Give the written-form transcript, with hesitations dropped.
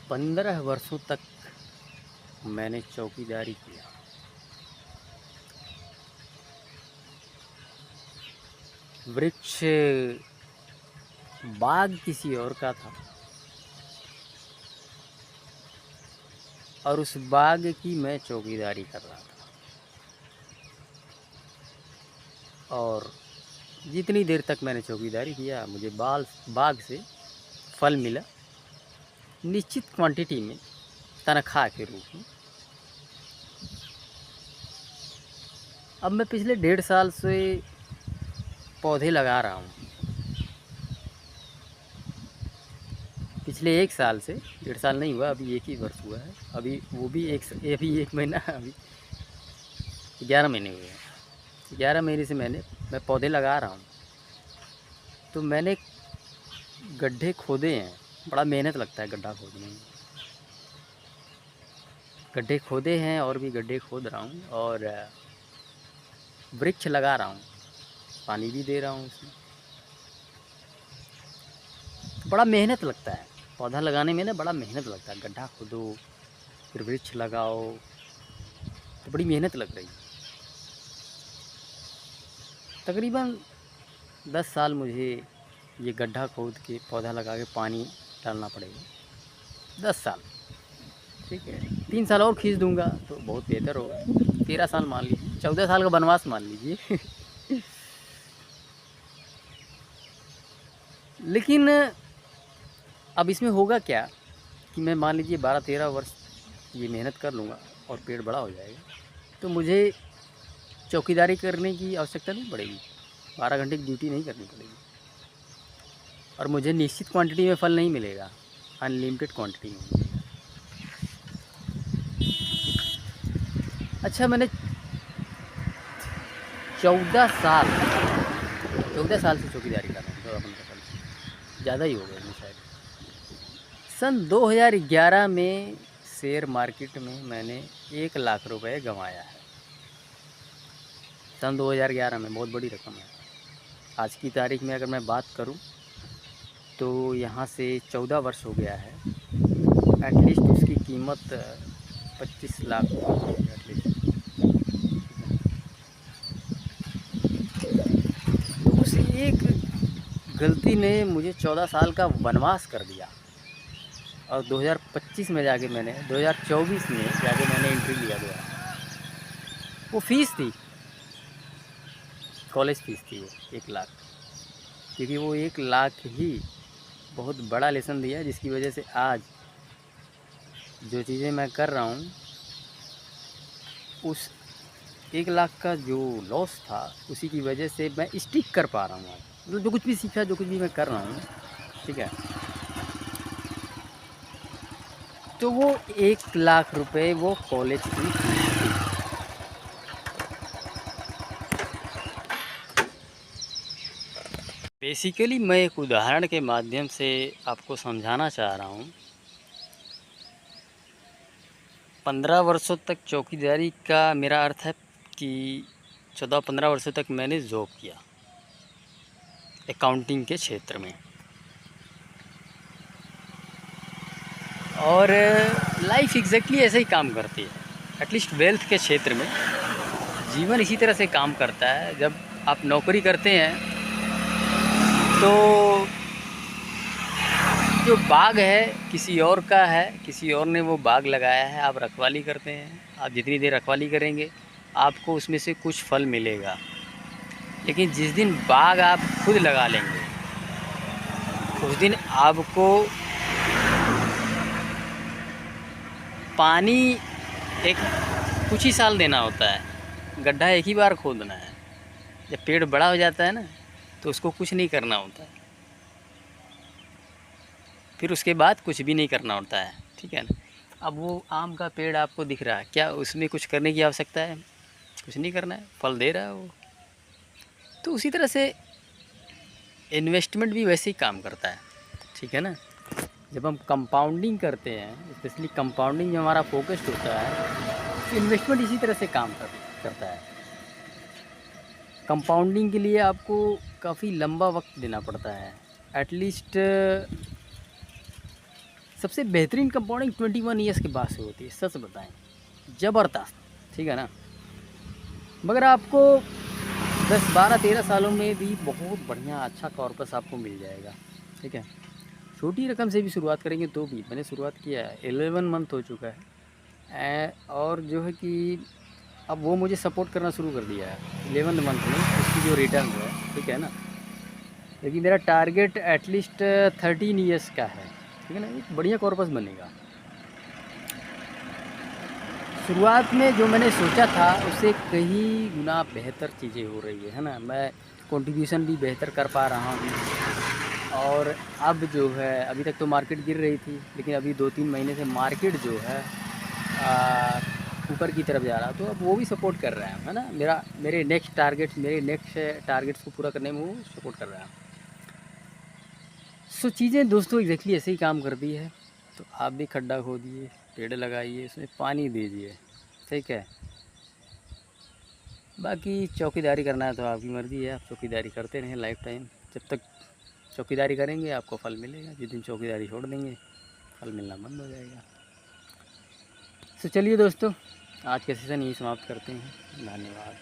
15 वर्षों तक मैंने चौकीदारी किया। वृक्ष बाग किसी और का था और उस बाग की मैं चौकीदारी कर रहा था। और जितनी देर तक मैंने चौकीदारी किया मुझे बाग से फल मिला, निश्चित क्वांटिटी में, तनख्वाह के रूप में। अब मैं पिछले 1.5 साल से पौधे लगा रहा हूँ। पिछले 1 साल से, 1.5 साल नहीं हुआ, अभी 1 ही वर्ष हुआ है। अभी वो भी अभी 1 महीना, अभी 11 महीने हुए हैं। 11 महीने से मैं पौधे लगा रहा हूँ। तो मैंने गड्ढे खोदे हैं, बड़ा मेहनत लगता है गड्ढा खोदने में। गड्ढे खोदे हैं और भी गड्ढे खोद रहा हूँ और वृक्ष लगा रहा हूँ, पानी भी दे रहा हूँ उसमें। तो बड़ा मेहनत लगता है पौधा लगाने में ना, बड़ा मेहनत लगता है। गड्ढा खोदो, फिर वृक्ष लगाओ, तो बड़ी मेहनत लग रही है। तकरीबन 10 साल मुझे ये गड्ढा खोद के पौधा लगा के पानी डालना पड़ेगा। 10 साल, ठीक है। 3 साल और खींच दूंगा तो बहुत बेहतर होगा। 13 साल मान लीजिए, 14 साल का वनवास मान लीजिए। लेकिन अब इसमें होगा क्या कि मैं मान लीजिए 12-13 वर्ष ये मेहनत कर लूँगा और पेड़ बड़ा हो जाएगा, तो मुझे चौकीदारी करने की आवश्यकता नहीं पड़ेगी। 12 घंटे की ड्यूटी नहीं करनी पड़ेगी और मुझे निश्चित क्वांटिटी में फल नहीं मिलेगा, अनलिमिटेड क्वांटिटी में मिलेगा। अच्छा, मैंने 14 साल से चौकीदारी कर रहा हूँ। 14-15 साल से ज़्यादा ही हो गया शायद। सन 2011 में शेयर मार्केट में मैंने 1 लाख रुपए गंवाया है। सन 2011 में, बहुत बड़ी रकम है। आज की तारीख में अगर मैं बात करूं तो यहाँ से 14 वर्ष हो गया है। एटलीस्ट उसकी कीमत 25 लाख एटलीस्ट। तो उस एक गलती ने मुझे 14 साल का वनवास कर दिया और 2025 में जाके 2024 में जाके मैंने एंट्री लिया गया। वो फ़ीस थी, कॉलेज फ़ीस थी वो 1 लाख। क्योंकि वो 1 लाख ही बहुत बड़ा लेसन दिया, जिसकी वजह से आज जो चीज़ें मैं कर रहा हूँ, उस 1 लाख का जो लॉस था उसी की वजह से मैं स्टिक कर पा रहा हूँ आज। मतलब जो कुछ भी सीखा, जो कुछ भी मैं कर रहा हूँ, ठीक है। तो वो 1 लाख रुपए वो कॉलेज की फीस थी। बेसिकली मैं एक उदाहरण के माध्यम से आपको समझाना चाह रहा हूँ। 15 वर्षों तक चौकीदारी का मेरा अर्थ है कि 14-15 वर्षों तक मैंने जॉब किया अकाउंटिंग के क्षेत्र में। और लाइफ एग्जैक्टली ऐसे ही काम करती है। एटलीस्ट वेल्थ के क्षेत्र में जीवन इसी तरह से काम करता है। जब आप नौकरी करते हैं तो जो बाग है किसी और का है, किसी और ने वो बाग लगाया है, आप रखवाली करते हैं। आप जितनी देर रखवाली करेंगे आपको उसमें से कुछ फल मिलेगा। लेकिन जिस दिन बाग आप खुद लगा लेंगे उस दिन आपको पानी एक कुछ ही साल देना होता है। गड्ढा एक ही बार खोदना है। जब पेड़ बड़ा हो जाता है ना तो उसको कुछ नहीं करना होता है, फिर उसके बाद कुछ भी नहीं करना होता है, ठीक है ना। अब वो आम का पेड़ आपको दिख रहा है, क्या उसमें कुछ करने की आवश्यकता है? कुछ नहीं करना है, फल दे रहा है वो। तो उसी तरह से इन्वेस्टमेंट भी वैसे ही काम करता है, ठीक है ना। जब हम कंपाउंडिंग करते हैं, स्पेशली कंपाउंडिंग जब हमारा फोकस्ड होता है तो इन्वेस्टमेंट इसी तरह से काम करता है। कंपाउंडिंग के लिए आपको काफ़ी लंबा वक्त देना पड़ता है। एटलीस्ट सबसे बेहतरीन कंपाउंडिंग 21 ईयर्स के बाद से होती है, सच बताएं, ज़बरदस्त, ठीक है ना। मगर आपको 10 12 13 सालों में भी बहुत बढ़िया अच्छा कॉर्पस आपको मिल जाएगा, ठीक है। छोटी रकम से भी शुरुआत करेंगे तो भी, मैंने शुरुआत किया है, 11 मंथ हो चुका है। और जो है कि अब वो मुझे सपोर्ट करना शुरू कर दिया है 11 मंथ में, उसकी जो रिटर्न है, ठीक है ना। लेकिन मेरा टारगेट एटलीस्ट 13 ईयर्स का है, ठीक है ना। एक बढ़िया कॉर्पस बनेगा। शुरुआत में जो मैंने सोचा था उससे कहीं गुना बेहतर चीज़ें हो रही है ना। मैं कंट्रीब्यूशन भी बेहतर कर पा रहा हूँ। और अब जो है, अभी तक तो मार्केट गिर रही थी, लेकिन अभी 2-3 महीने से मार्केट जो है ऊपर की तरफ जा रहा, तो अब वो भी सपोर्ट कर रहा है ना। मेरे नेक्स्ट टारगेट्स को पूरा करने में वो सपोर्ट कर रहा है। सो चीज़ें दोस्तों एग्जैक्टली ऐसे ही काम करती है। तो आप भी खड्डा खोदिए, पेड़ लगाइए, उसमें पानी दीजिए, ठीक है। बाकी चौकीदारी करना है तो आपकी मर्ज़ी है, आप चौकीदारी करते रहें लाइफ टाइम। जब तक चौकीदारी करेंगे आपको फल मिलेगा, जिस दिन चौकीदारी छोड़ देंगे फल मिलना बंद हो जाएगा। तो चलिए दोस्तों, आज का सेशन यही समाप्त करते हैं। धन्यवाद।